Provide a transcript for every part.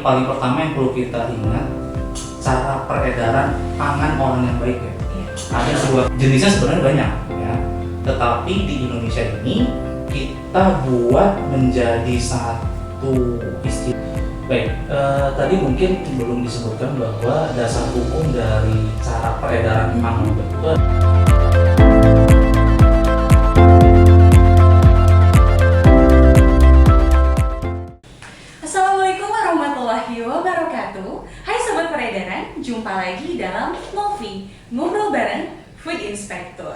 yang paling pertama yang perlu kita ingat, cara peredaran pangan olahan yang baik ya. Ada sebuah jenisnya sebenarnya banyak ya, tetapi di Indonesia ini kita buat menjadi satu istilah. Baik, tadi mungkin belum disebutkan bahwa dasar hukum dari cara peredaran pangan itu. Assalamualaikum warahmatullahi wabarakatuh. Hai Sobat Peredaran, jumpa lagi dalam Ngopi, ngobrol bareng Food Inspector.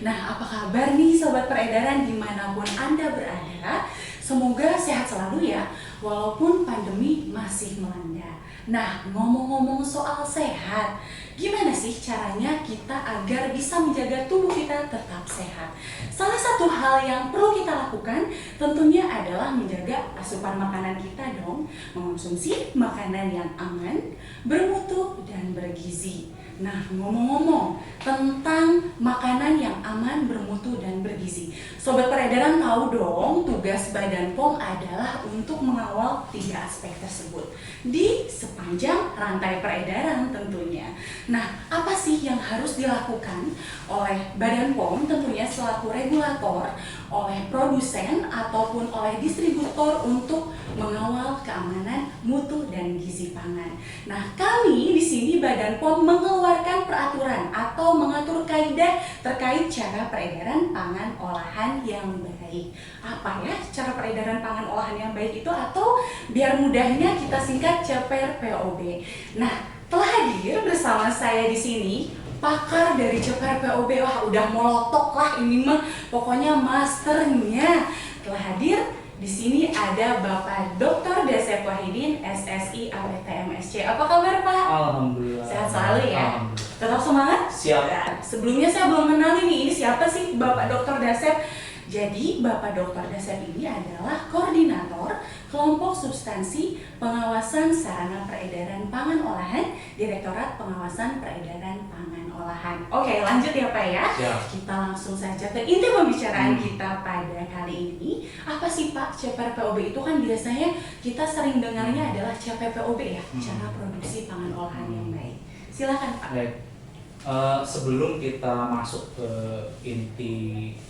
Nah, apa kabar nih Sobat Peredaran dimanapun Anda berada? Semoga sehat selalu ya, walaupun pandemi masih melanda. Nah, ngomong-ngomong soal sehat, gimana sih caranya kita agar bisa menjaga tubuh kita tetap sehat? Salah satu hal yang perlu kita lakukan tentunya adalah menjaga asupan makanan kita dong. Mengonsumsi makanan yang aman, bermutu, dan bergizi. Nah, ngomong-ngomong tentang makanan yang aman, bermutu, dan bergizi, Sobat Peredaran tahu dong tugas Badan POM adalah untuk mengawal 3 aspek tersebut di sepanjang rantai peredaran tentunya. Nah, apa sih yang harus dilakukan oleh Badan POM tentunya selaku regulator, oleh produsen ataupun oleh distributor untuk mengawal keamanan mutu dan gizi pangan. Nah, kami di sini Badan POM mengeluarkan peraturan atau mengatur kaidah terkait cara peredaran pangan olahan yang baik. Apa ya cara peredaran pangan olahan yang baik itu, atau biar mudahnya kita singkat CPR-POB. Nah, telah hadir bersama saya di sini pakar dari CPR-POB. Wah, udah molotok lah ini mah, pokoknya masternya. Telah hadir di sini ada Bapak Dr. Dasep Wahidin, SSI APTMSC. Apa kabar Pak? Alhamdulillah. Sehat selalu ya. Alhamdulillah. Tetap semangat? Siap. Nah, sebelumnya saya belum kenal ini siapa sih Bapak Dr. Dasep? Jadi Bapak Dr. Dasep ini adalah koordinator kelompok substansi pengawasan sarana peredaran pangan olahan, Direktorat Pengawasan Peredaran Pangan Olahan. Oke, lanjut ya Pak ya. Siap. Kita langsung saja ke inti pembicaraan kita pada kali ini. Apa sih Pak CPR-POB itu? Kan biasanya kita sering dengarnya adalah CPR-POB ya, cara produksi pangan olahan yang baik. Silakan Pak. Baik. Sebelum kita masuk ke inti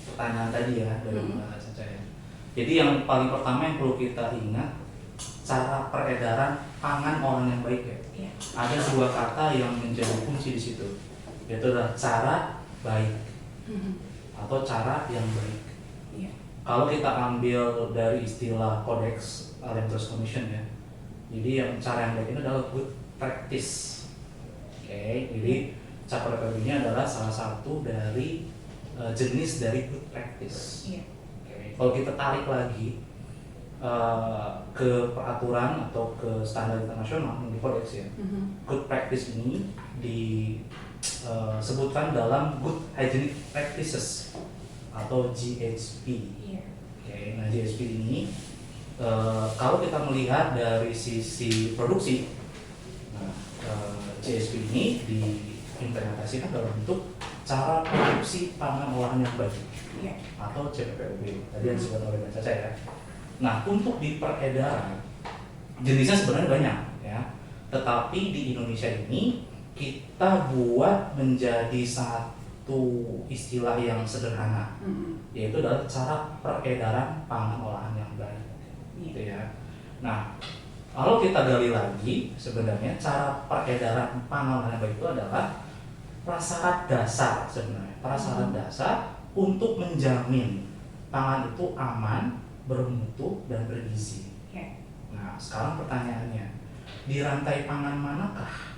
pertanyaan tadi ya dari Mbak Caca ya. Jadi yang paling pertama yang perlu kita ingat, cara peredaran pangan olahan yang baik ya. Iya. Ada sebuah kata yang menjadi kunci di situ, yaitu adalah cara baik atau cara yang baik. Iya. Kalau kita ambil dari istilah Codex Alimentarius Commission ya, jadi yang cara yang baik ini adalah good practice. Oke, jadi cara PPB ini adalah salah satu dari jenis dari good practice. Iya. Oke, kalau kita tarik lagi ke peraturan atau ke standar internasional yang di Codex ya, good practice ini disebutkan dalam Good Hygienic Practices atau GHP. Iya. Oke, nah GHP ini kalau kita melihat dari sisi produksi, nah, GHP ini diimplementasikan dalam bentuk cara produksi pangan olahan yang baik, Iya. atau CPPOB tadi yang disebut oleh Mbak Caca ya. Nah, untuk di peredaran jenisnya sebenarnya banyak ya, tetapi di Indonesia ini kita buat menjadi satu istilah yang sederhana, yaitu adalah cara peredaran pangan olahan yang baik, gitu ya. Nah, kalau kita gali lagi, sebenarnya cara peredaran pangan olahan yang baik itu adalah prasyarat dasar sebenarnya, prasyarat dasar untuk menjamin pangan itu aman, bermutu, dan bergizi. Nah, sekarang pertanyaannya, di rantai pangan manakah?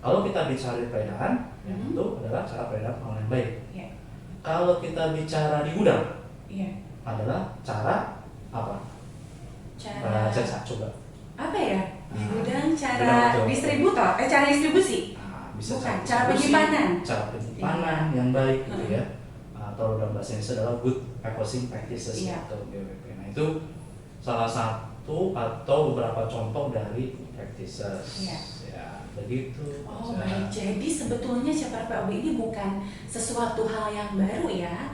Kalau kita bicara di peredaran, yang itu adalah cara peredaran pangan yang baik. Kalau kita bicara di gudang, adalah cara apa? Cara Caca, coba. apa ya? Di gudang cara Gudang, distributor, cara distribusi. Bisa Bukan, cara distribusi, penyimpanan. cara penyimpanan yang baik gitu ya, atau dalam bahasa Indonesia adalah good packaging practices atau GWP. Nah, itu salah satu atau beberapa contoh dari good practices. Ya, begitu. Oh baik, jadi sebetulnya CPR-POB ini bukan sesuatu hal yang baru ya.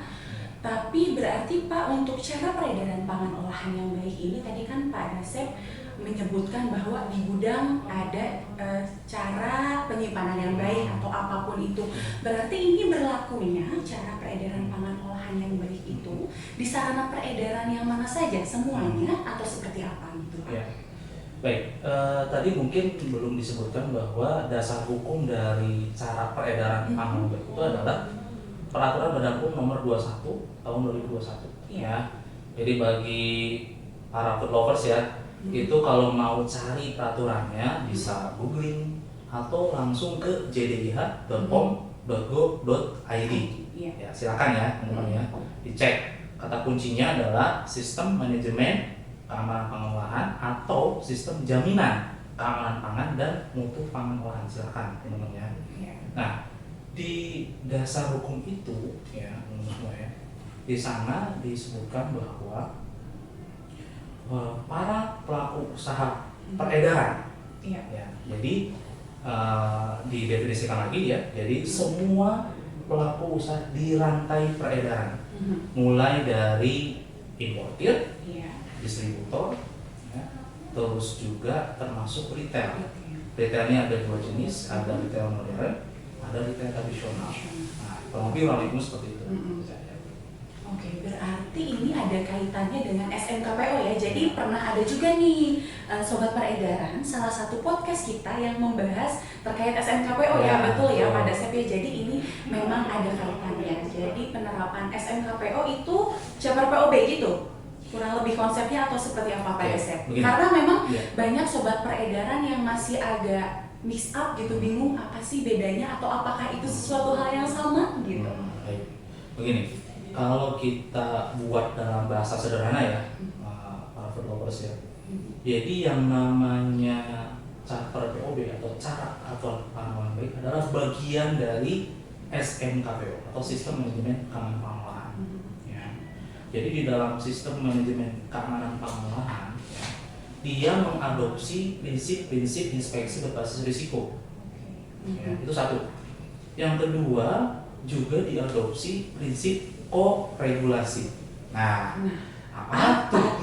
Tapi berarti Pak, untuk cara peredaran pangan olahan yang baik ini tadi kan Pak Dasep menyebutkan bahwa di gudang ada cara penyimpanan yang baik atau apapun itu. Berarti ini berlakunya cara peredaran pangan olahan yang baik itu di sarana peredaran yang mana saja, semuanya atau seperti apa gitu Pak? Ya. Baik, tadi mungkin belum disebutkan bahwa dasar hukum dari cara peredaran pangan baik itu adalah Peraturan Badan POM nomor 21 tahun 2021 ya. Jadi bagi para food lovers ya, itu kalau mau cari peraturannya bisa googling atau langsung ke jdgh.pom.go.id. Ya, silakan ya teman-teman ya. Dicek. Kata kuncinya adalah Sistem Manajemen Keamanan Pengolahan atau Sistem Jaminan Keamanan Pangan dan Mutu Pangan Olahan. Silakan teman-teman ya. Nah, di dasar hukum itu ya, di sana disebutkan bahwa para pelaku usaha peredaran, ya, jadi didefinisikan lagi ya, jadi semua pelaku usaha di rantai peredaran, mulai dari importir, distributor, ya, terus juga termasuk retail. Retailnya ada dua jenis, ada retail modern, ada retail tradisional. Nah, kurang lebih seperti itu. Oke, berarti ini ada kaitannya dengan SMKPO ya. Jadi pernah ada juga nih sobat peredaran, salah satu podcast kita yang membahas terkait SMKPO ya, betul ya Pak Dasep ya. Jadi ini memang ada kaitannya. Jadi penerapan SMKPO itu CPRPOB gitu. Kurang lebih konsepnya atau seperti apa Pak Dasep? Karena memang banyak sobat peredaran yang masih agak mix up gitu, bingung apa sih bedanya atau apakah itu sesuatu hal yang sama gitu. Baik. Begini, kalau kita buat dalam bahasa sederhana ya, para food lovers ya. Jadi yang namanya CPRPOB atau cara aturan pangan baik adalah bagian dari SMKPO atau Sistem Manajemen Keamanan Pengolahan. Ya. Jadi di dalam Sistem Manajemen Keamanan Pengolahan dia mengadopsi prinsip-prinsip inspeksi berbasis risiko. Ya, itu satu. Yang kedua juga diadopsi prinsip koregulasi. Nah, apa tuh?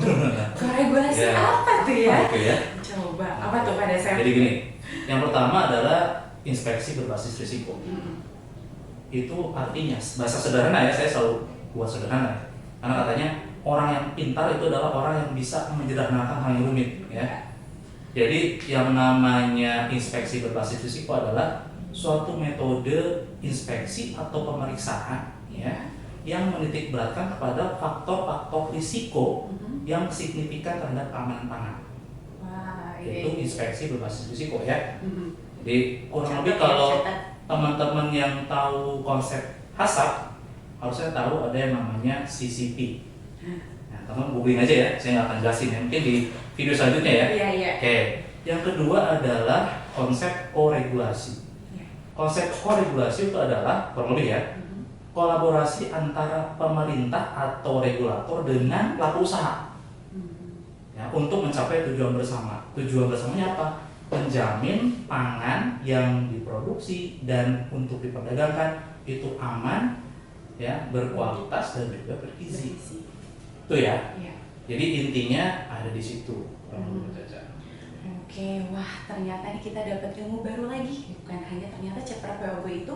Koregulasi apa tuh ya? Oke ya. Coba, apa tuh pada saya? Jadi gini, yang pertama adalah inspeksi berbasis risiko. Itu artinya bahasa sederhana ya, saya selalu buat sederhana. Karena katanya orang yang pintar itu adalah orang yang bisa menyederhanakan hal yang rumit ya. Jadi yang namanya inspeksi berbasis risiko adalah suatu metode inspeksi atau pemeriksaan ya yang menitik beratkan kepada faktor-faktor risiko yang signifikan terhadap keamanan pangan. Itu inspeksi berbasis risiko ya. Jadi kurang lebih kalau teman-teman yang tahu konsep HACCP harusnya tahu ada yang namanya CCP. Nah, teman googling aja ya, saya nggak akan jelasin ya, mungkin di video selanjutnya ya. Oke. Yang kedua adalah konsep koregulasi. Konsep koregulasi itu adalah kurang lebih ya, kolaborasi antara pemerintah atau regulator dengan pelaku usaha ya, untuk mencapai tujuan bersama. Tujuan bersamanya apa? Menjamin pangan yang diproduksi dan untuk diperdagangkan itu aman ya, berkualitas dan juga bergizi. Itu ya. Jadi intinya ada di situ. Oke, wah ternyata nih kita dapat ilmu baru lagi. Bukan hanya ternyata CPRPOB itu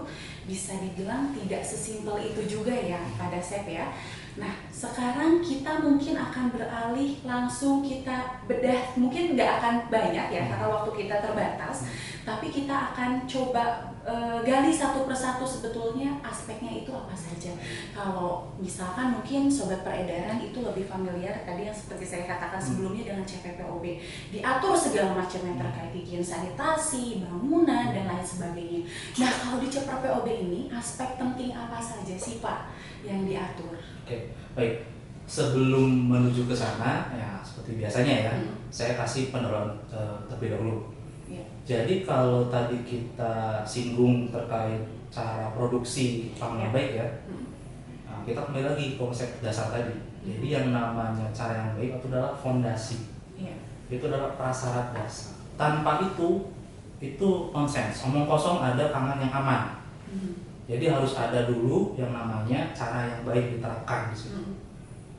bisa dibilang tidak sesimpel itu juga ya Pak Dasep ya. Nah sekarang kita mungkin akan beralih langsung kita bedah, mungkin nggak akan banyak ya karena waktu kita terbatas, tapi kita akan coba gali satu persatu sebetulnya aspeknya itu apa saja. Kalau misalkan mungkin sobat peredaran itu lebih familiar tadi yang seperti saya katakan sebelumnya dengan CPPOB, diatur segala macam yang terkait higien sanitasi, bangunan dan lain sebagainya. Nah kalau di CPPOB ini aspek penting apa saja sih Pak yang diatur? Oke, baik. Sebelum menuju ke sana ya seperti biasanya ya, saya kasih pendahuluan terlebih dahulu. Jadi kalau tadi kita singgung terkait cara produksi pangan baik ya, nah, kita kembali lagi konsep dasar tadi. Jadi yang namanya cara yang baik itu adalah fondasi, itu adalah prasyarat dasar. Tanpa itu nonsens. Omong kosong ada pangan yang aman. Jadi harus ada dulu yang namanya cara yang baik diterapkan di situ.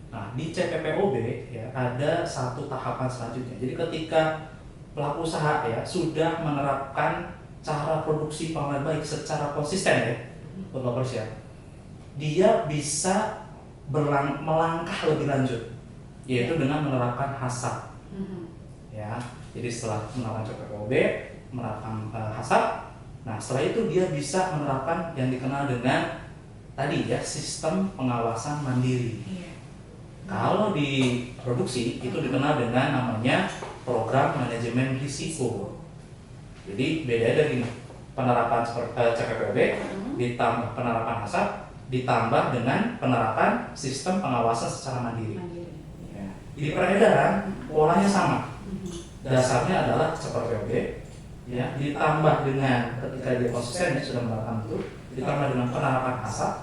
Nah, di CPPOB ya ada satu tahapan selanjutnya. Jadi ketika pelaku usaha ya sudah menerapkan cara produksi pangan baik secara konsisten ya, Bapak ya, dia bisa melangkah lebih lanjut, yaitu dengan menerapkan HACCP. Ya, jadi setelah menerapkan CPPOB, menerapkan HACCP, nah setelah itu dia bisa menerapkan yang dikenal dengan tadi ya sistem pengawasan mandiri. Kalau di produksi itu dikenal dengan namanya program manajemen risiko. Jadi beda dari penerapan CPPOB ditambah penerapan HACCP ditambah dengan penerapan sistem pengawasan secara mandiri. Ya. Di peredaran polanya sama. Dasarnya adalah CPPOB, ya, ditambah dengan ketika dia konsisten ya, sudah menerapkan itu, ditambah dengan penerapan HACCP,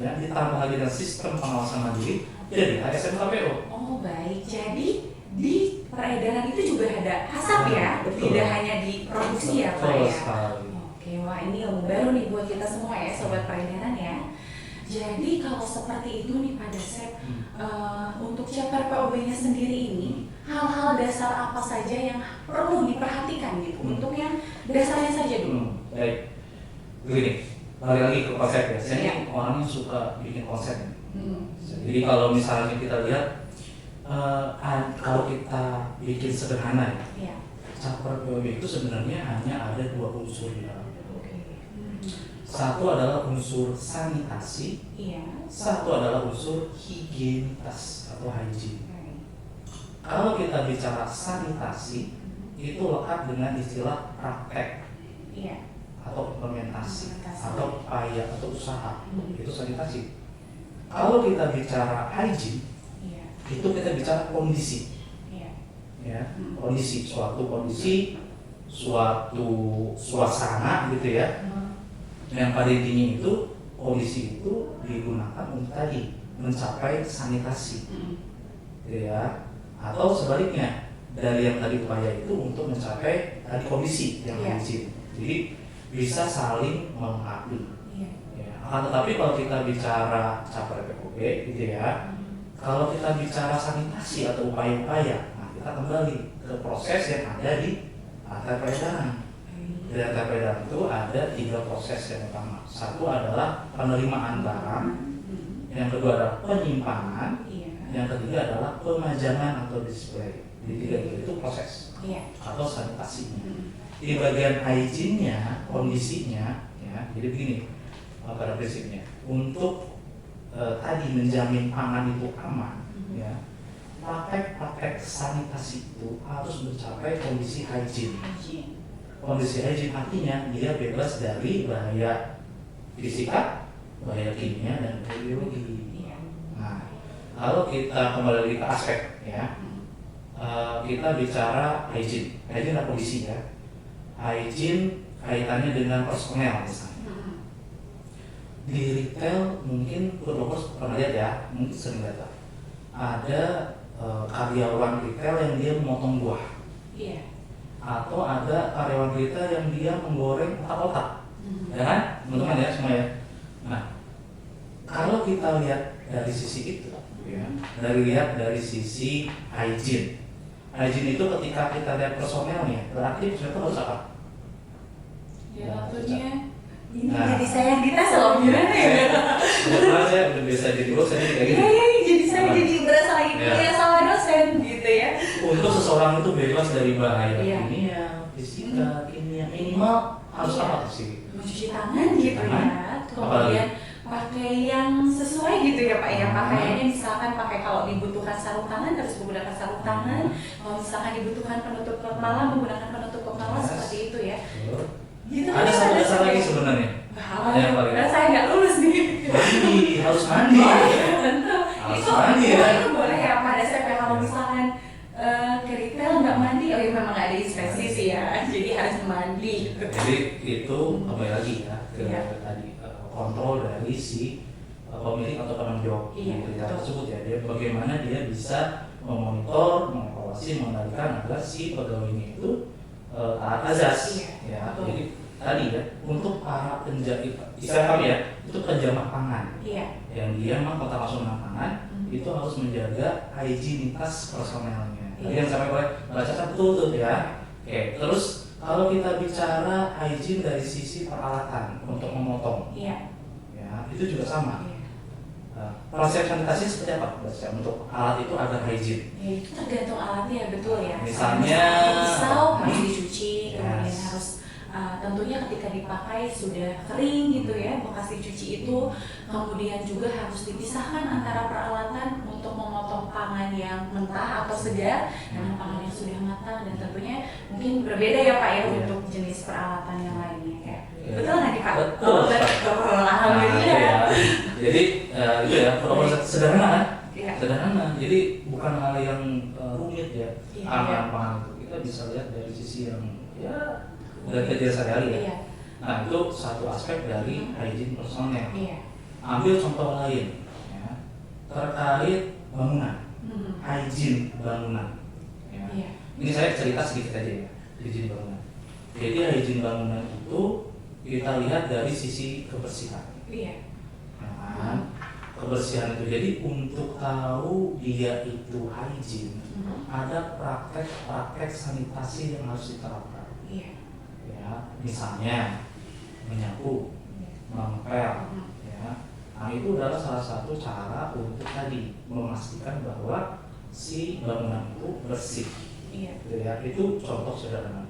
ya, ditambah lagi dengan sistem pengawasan mandiri. Jadi ASN KPO. Oh baik, jadi di peredaran itu juga ada HACCP ya, tidak hanya di produksi ya Pak ya. Oke, wah ini ilmu baru nih buat kita semua ya sobat peredaran ya. Jadi kalau seperti itu nih Pak Dasep, untuk CPPOB-nya sendiri ini hal-hal dasar apa saja yang perlu diperhatikan gitu untuk yang dasarnya saja dulu. Baik, begini, balik lagi ke konsep ya. Saya ini orang yang suka bikin konsep. Jadi kalau misalnya kita lihat, kalau kita bikin sederhana ya, CPPOB itu sebenarnya hanya ada dua unsur di dalamnya. Satu adalah unsur sanitasi, satu adalah unsur higienitas atau hygiene. Kalau kita bicara sanitasi, itu lekat dengan istilah praktek atau implementasi atau upaya atau usaha, itu sanitasi. Kalau kita bicara hygiene, itu kita bicara kondisi, ya, kondisi, suatu suasana gitu ya. Yang pada intinya itu kondisi itu digunakan untuk tadi mencapai sanitasi, ya, atau sebaliknya dari yang tadi upaya itu untuk mencapai tadi kondisi yang hygiene. Jadi bisa saling melengkapi. Akan tetapi kalau kita bicara CPPOB gitu ya, kalau kita bicara sanitasi atau upaya-upaya, nah kita kembali ke proses yang ada di rantai peredaran. Di rantai peredaran itu ada 3 proses yang utama. Satu adalah penerimaan barang, yang kedua adalah penyimpanan, yang ketiga adalah pemajangan atau display. Jadi 3 itu proses atau sanitasinya. Di bagian hygiene-nya, kondisinya, ya, jadi begini. Pada prinsipnya untuk tadi menjamin pangan itu aman, ya, praktek sanitasi itu harus mencapai kondisi hygiene. Kondisi hygiene artinya dia bebas dari bahaya fisika, bahaya kimia dan bahaya biologi. Nah, kalau kita kembali lagi ke aspek ya, kita bicara hygiene adalah kondisi ya. Hygiene kaitannya dengan personel misalnya. Di retail mungkin Bapak pernah lihat ya, mungkin sering lihat ada karyawan retail yang dia memotong buah, atau ada karyawan retail yang dia menggoreng otak-otak, ya kan, teman-teman ya semua ya. Nah, kalau kita lihat dari sisi itu, ya, dari sisi hygiene itu ketika kita lihat personelnya, berarti personel itu harus apa? Ya tentunya. Ini jadi saya dites loh, gimana ya? Saya udah biasa jadi dosen kayak gitu. Jadi saya jadi berasa lagi kuliah sama dosen gitu ya. Untuk seseorang itu bebas dari bahaya kimia, fisika, kimia, minimal harus apa sih? Mencuci tangan gitu ya. Kemudian pakai yang sesuai gitu ya Pak ya. Pakaiannya misalkan pakai, kalau dibutuhkan sarung tangan harus menggunakan sarung tangan. Kalau misalkan dibutuhkan penutup kepala, menggunakan penutup kepala seperti itu ya. Gitu, ada satu dasar lagi sebenarnya. Saya nggak lulus nih. Mandi, harus mandi. Itu mandi ya. Itu boleh ya Pak Dasep ya, kalau misalkan ke retail nggak mandi, oh ya memang nggak ada inspeksi sih ya. Jadi harus mandi. Jadi itu kembali lagi ya ke tadi kontrol dari si pemilik atau penanggung jawab retail tersebut ya. Dia bagaimana dia bisa memonitor, mengevaluasi, mengendalikan agar si pegawainya itu taat azas, ya. Jadi tadi ya, untuk para penjahit, istilah kami ya, itu penjamah pangan. Iya. Yang dia memang kontak langsung dengan pangan, itu harus menjaga higienitas personelnya. Tadi yang sampai oleh Mbak Caca betul tuh ya. Oke, terus kalau kita bicara hygiene dari sisi peralatan untuk memotong, Iya. ya itu juga sama. Iya. Proses sanitasi seperti apa Mbak Caca untuk alat itu agar hygiene? Ya itu tergantung alatnya ya, betul ya. Misalnya, pisau harus dicuci, kemudian yes. harus tentunya ketika dipakai sudah kering gitu ya, bekas dicuci itu. Kemudian juga harus dipisahkan antara peralatan untuk memotong pangan yang mentah atau segar dengan pangan yang sudah matang, dan tentunya mungkin berbeda ya Pak ya untuk jenis peralatan yang lainnya ya. Betul nggak nih Pak? Betul. Betul. Alhamdulillah. Ya. Jadi itu ya proses sederhana kan? Iya. Sederhana. Jadi bukan hal yang rumit ya. Iya. Pangan itu kita bisa lihat dari sisi yang ya udah kecil sehari-hari ya. Iya. Nah itu satu aspek dari hygiene personel. Iya. Ambil contoh lain ya, terkait bangunan, hygiene bangunan. Ya. Iya. Ini saya cerita sedikit aja ya, hygiene bangunan. Jadi hygiene bangunan itu kita lihat dari sisi kebersihan. Iya. Nah, kebersihan itu jadi untuk tahu dia itu hygiene, ada praktek-praktek sanitasi yang harus diterapkan. Iya. Ya, misalnya menyapu, mengepel, ya. Nah itu adalah salah satu cara untuk tadi memastikan bahwa si bangunan itu bersih. Iya. Gitu ya, itu contoh sederhana.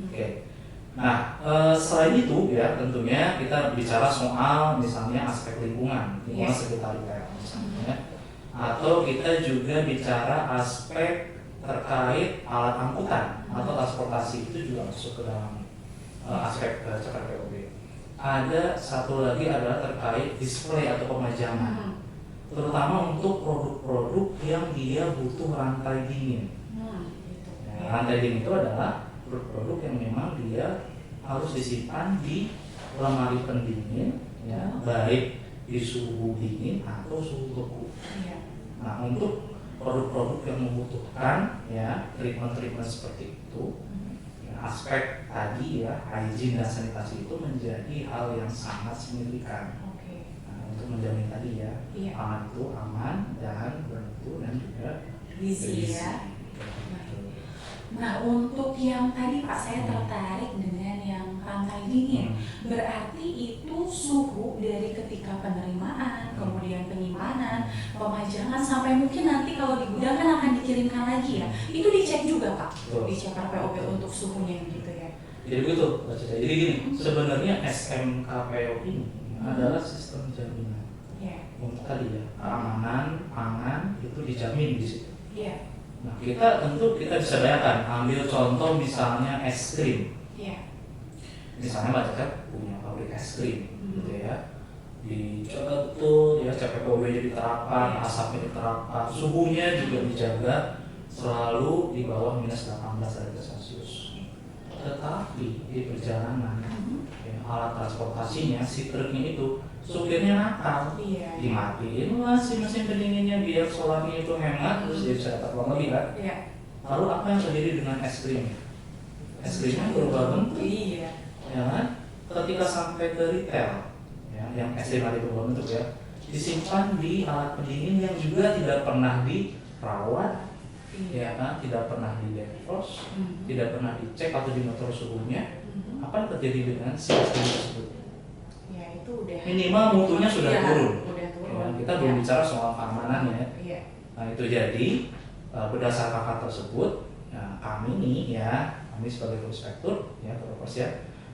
Oke. Nah, selain itu ya tentunya kita bicara soal misalnya aspek lingkungan sekitar retail misalnya, atau kita juga bicara aspek terkait alat angkutan atau transportasi, itu juga masuk ke dalam aspek CPRPOB. Ada satu lagi adalah terkait display atau pemajangan, terutama untuk produk-produk yang dia butuh rantai dingin. Ya, rantai dingin itu adalah produk-produk yang memang dia harus disimpan di lemari pendingin, ya, baik di suhu dingin atau suhu beku. Nah, untuk produk-produk yang membutuhkan ya treatment-treatment seperti itu, ya, aspek tadi ya hygiene dan sanitasi itu menjadi hal yang sangat signifikan. Nah, untuk menjamin tadi ya pangan itu aman dan bermutu dan juga Gizi ya. Nah, untuk yang tadi Pak, saya tertarik dengan yang rantai dingin. Berarti itu suhu dari ketika penerimaan, kemudian penyimpanan, pemajangan, sampai mungkin nanti kalau di gudang kan akan dikirimkan lagi ya. Itu dicek juga Pak, di CPRPOB untuk suhunya gitu ya. Jadi begitu, Mbak Caca. Jadi gini, sebenarnya SMKPO ini adalah sistem jaminan. Untuk tadi ya, keamanan pangan itu dijamin di situ. Nah, kita bisa bayangkan, ambil contoh misalnya es krim. Misalnya Mbak Caca punya pabrik es krim, gitu ya. Dijaga betul, ya CPOB-nya diterapkan, asapnya diterapkan, suhunya juga dijaga selalu di bawah minus 18 derajat Celcius. Tetapi di perjalanan, ya, alat transportasinya, si truknya itu, supirnya nakal, dimatiin lah si mesin pendinginnya biar solarnya itu hemat, terus dia bisa dapat uang lebih kan. Lalu apa yang terjadi dengan es krim? Es krimnya berubah bentuk, ya kan? Ketika sampai ke retail, ya, yang es krim itu berubah bentuk ya, disimpan di alat pendingin yang juga tidak pernah dirawat, ya kan? Tidak pernah di defrost, tidak pernah dicek atau dimonitor suhunya. Apa yang terjadi dengan si es krim tersebut? Minimal mutunya sudah turun. Ya, kita belum bicara soal keamanannya. Nah itu jadi berdasarkan hal tersebut, nah, kami sebagai inspektur ya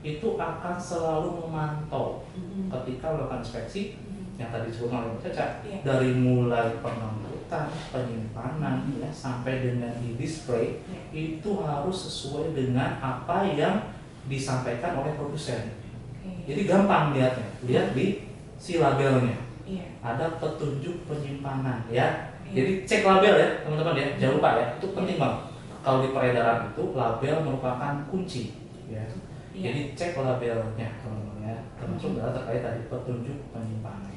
itu akan selalu memantau ketika melakukan inspeksi yang tadi disebut oleh Mbak Caca, dari mulai pengangkutan, penyimpanan ya, sampai dengan di display itu harus sesuai dengan apa yang disampaikan oleh produsen. Jadi gampang lihat di si labelnya. Ada petunjuk penyimpanan ya. Jadi cek label ya teman-teman ya, jangan lupa ya, itu penting banget. Kalau di peredaran itu label merupakan kunci ya. Jadi cek labelnya teman-teman ya, termasuk adalah terkait tadi petunjuk penyimpanan.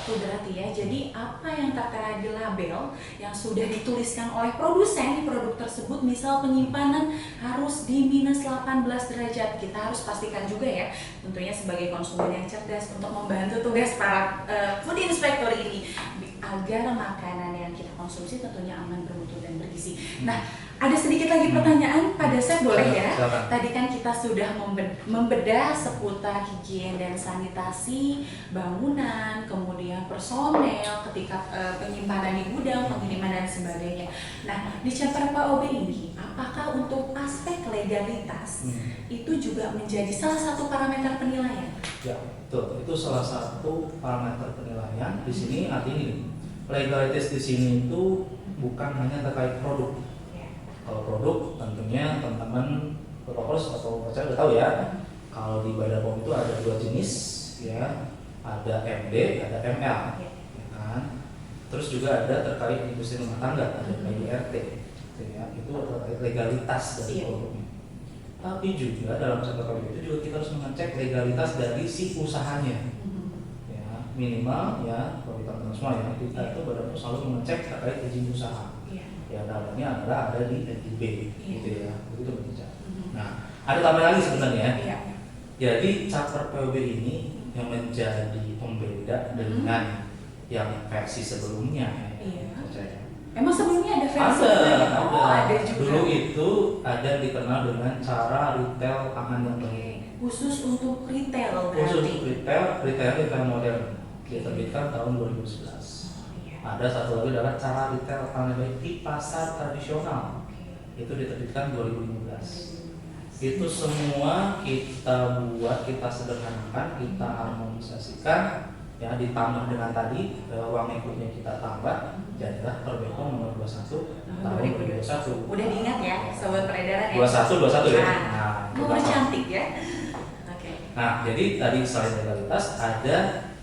Tuh berarti ya, jadi apa yang tertera di label yang sudah dituliskan oleh produsen di produk tersebut, misal penyimpanan harus di minus 18 derajat, kita harus pastikan juga ya, tentunya sebagai konsumen yang cerdas untuk membantu tugas para food inspector ini agar makanan yang kita konsumsi tentunya aman, bermutu dan bergizi. Nah, ada sedikit lagi pertanyaan pada saya, boleh ya? Silakan. Tadi kan kita sudah membedah seputar higien dan sanitasi bangunan, kemudian personel ketika penyimpanan di gudang, pengiriman dan sebagainya. Nah, di chapter POB ini, apakah untuk aspek legalitas itu juga menjadi salah satu parameter penilaian? Ya, betul. Itu salah satu parameter penilaian. Di sini artinya ini, legalitas di sini itu bukan hanya terkait produk. Kalau produk tentunya teman-teman protokol atau saya udah tahu ya. Kalau di Badan POM itu ada 2 jenis ya, ada MD, ada ML, ya kan. Terus juga ada terkait industri rumah tangga, ada IRT, ya, itu terkait legalitas dari produknya. Tapi juga dalam sektor POM itu juga kita harus mengecek legalitas dari si usahanya. Ya, minimal ya, kalau kita semua ya, kita itu Badan POM selalu mengecek terkait izin usaha. Ya, dalamnya adalah ada di NIB, gitu ya, begitu berbicara. Nah, ada tambahan lagi sebenarnya. Jadi chapter POB ini yang menjadi pembeda dengan yang versi sebelumnya. Percaya. Emang sebelumnya ada versi? Ada. Ada juga. Dulu itu ada yang dikenal dengan cara retail pangan yang baik. Khusus untuk retail berarti. Khusus untuk retail modern. Diterbitkan tahun 2011. Ada satu lagi adalah cara retail pangan baik di pasar tradisional. Itu diterbitkan 2015. Itu semua kita buat, kita sederhanakan, kita harmonisasikan, ya, ditambah dengan tadi uang ikutnya kita tambah, jadilah Perbepom nomor 21 tahun 2021. Udah diingat ya, sobat peredaran ya. 21 ya. Nah, nomor cantik ya. Nah, jadi tadi selain legalitas ada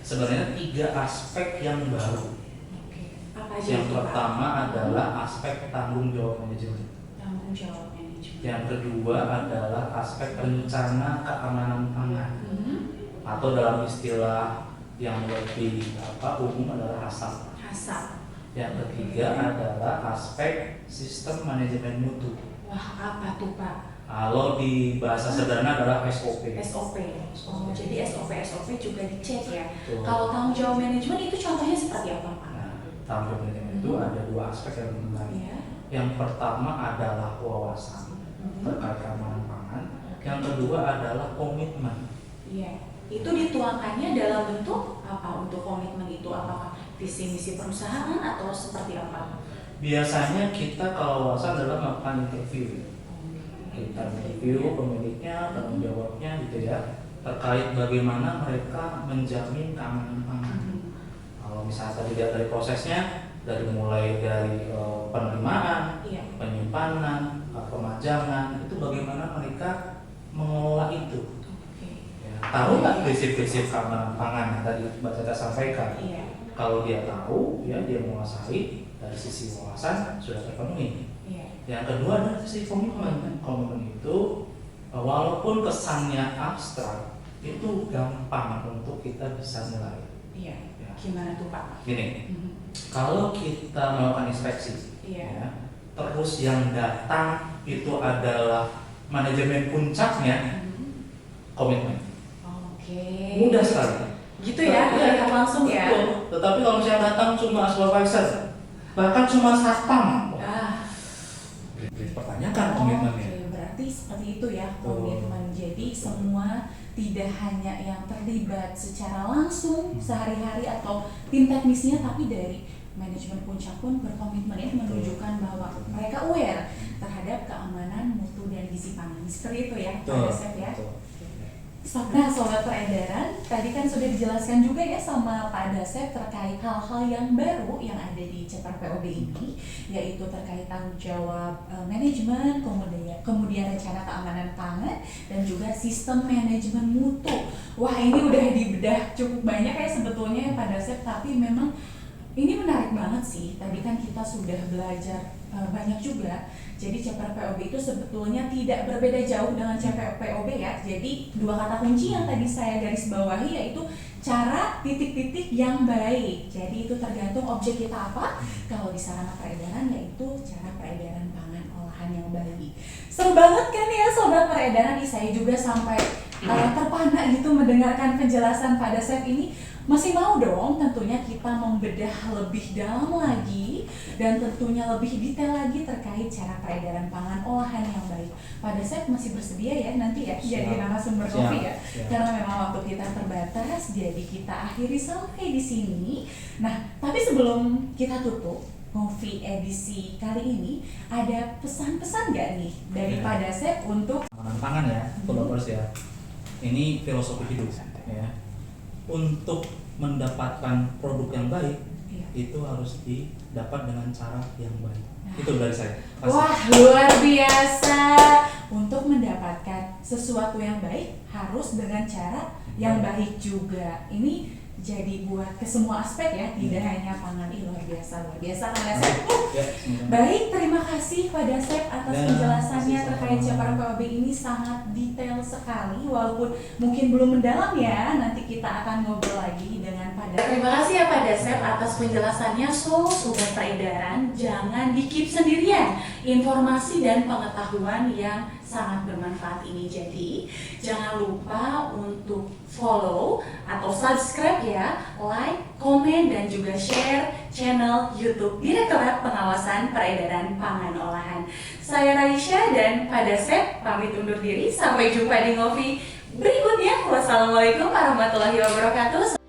sebenarnya 3 aspek yang baru. Yang pertama adalah aspek tanggung jawab manajemen. Tanggung jawab manajemen. Yang kedua adalah aspek rencana keamanan pangan. Atau dalam istilah yang lebih umum adalah HACCP. Yang ketiga adalah aspek sistem manajemen mutu. Wah, apa tuh Pak? Kalau di bahasa sederhana adalah SOP. Oh, jadi SOP juga dicek ya. Betul. Kalau tanggung jawab manajemen itu contohnya seperti apa Pak? Tanggung jawab manajemen itu ada 2 aspek yang menarik. Yang pertama adalah wawasan terkait keamanan pangan. Yang kedua adalah komitmen. Iya. Itu dituangkannya dalam bentuk apa untuk komitmen itu? Apakah visi misi perusahaan atau seperti apa? Biasanya kita kalau wawasan adalah melakukan interview. Kita interview pemiliknya, tanggung jawabnya gitu ya, terkait bagaimana mereka menjamin keamanan pangan. Kalau misalnya tadi dari prosesnya, mulai dari penerimaan, penyimpanan, pemajangan, itu bagaimana mereka mengelola itu. Ya, tahu nggak prinsip-prinsip keamanan pangan yang tadi Mbak Caca sampaikan? Kalau dia tahu, ya dia menguasai, dari sisi wawasan sudah terpenuhi. Yang kedua adalah sisi komitmen. Komitmen itu walaupun kesannya abstrak, itu gampang untuk kita bisa nilai. Ya. Gimana tuh Pak? Gini, kalau kita melakukan inspeksi, ya, terus yang datang itu adalah manajemen puncaknya, komitmen. Mudah sekali. Gitu ya, kita langsung ya. Betul. Tetapi kalau misalnya datang cuma supervisor, bahkan cuma satpam, pertanyakan komitmennya. Berarti seperti itu ya komitmen. Jadi semua tidak hanya yang terlibat secara langsung sehari-hari atau tim teknisnya, tapi dari manajemen puncak pun berkomitmen ya, menunjukkan bahwa mereka aware terhadap keamanan mutu dan gizi pangan. Seperti itu ya, Pak Dasep ya. Nah, sobat peredaran, tadi kan sudah dijelaskan juga ya sama Pak Dasep terkait hal-hal yang baru yang ada di chapter POB ini, yaitu terkait tanggung jawab manajemen, kemudian rencana keamanan pangan, dan juga sistem manajemen mutu. Wah, ini udah dibedah cukup banyak ya sebetulnya ya Pak Dasep, tapi memang ini menarik banget sih. Tadi kan kita sudah belajar banyak juga. Jadi chapter POB itu sebetulnya tidak berbeda jauh dengan chapter POB ya. Jadi 2 kata kunci yang tadi saya garis bawahi yaitu cara titik-titik yang baik. Jadi itu tergantung objek kita apa. Kalau di sarana peredaran yaitu cara peredaran pangan olahan yang baik. Seru banget kan ya sobat peredaran, saya juga sampai terpana gitu mendengarkan penjelasan pada chef ini. Masih mau dong tentunya kita membedah lebih dalam lagi dan tentunya lebih detail lagi terkait cara peredaran pangan olahan yang baik. Pada chef masih bersedia ya nanti ya jadi narasumber kopi ya. Karena memang waktu kita terbatas, jadi kita akhiri sampai di sini. Nah, tapi sebelum kita tutup Ngopi edisi kali ini, ada pesan-pesan nggak nih daripada chef untuk pangan ya, followers ya. Ini filosofi hidup ya. Untuk mendapatkan produk yang baik, itu harus didapat dengan cara yang baik. Itu dari saya. Wah, luar biasa. Untuk mendapatkan sesuatu yang baik harus dengan cara yang baik juga. Ini jadi buat ke semua aspek ya, tidak hanya pangan. Luar biasa pada chef. Baik, terima kasih pada chef atas penjelasannya terkait Chaparral POB ini, sangat detail sekali. Walaupun mungkin belum mendalam ya, nanti kita akan ngobrol lagi dengan pada. Terima kasih ya pada chef atas penjelasannya. Sobat peredaran, jangan di-keep sendirian informasi dan pengetahuan yang sangat bermanfaat ini. Jadi jangan lupa untuk follow atau subscribe ya, like, komen, dan juga share channel YouTube Direktorat Pengawasan Peredaran Pangan Olahan. Saya Raisya dan pada chef pamit undur diri. Sampai jumpa di Ngopi berikutnya. Wassalamualaikum warahmatullahi wabarakatuh.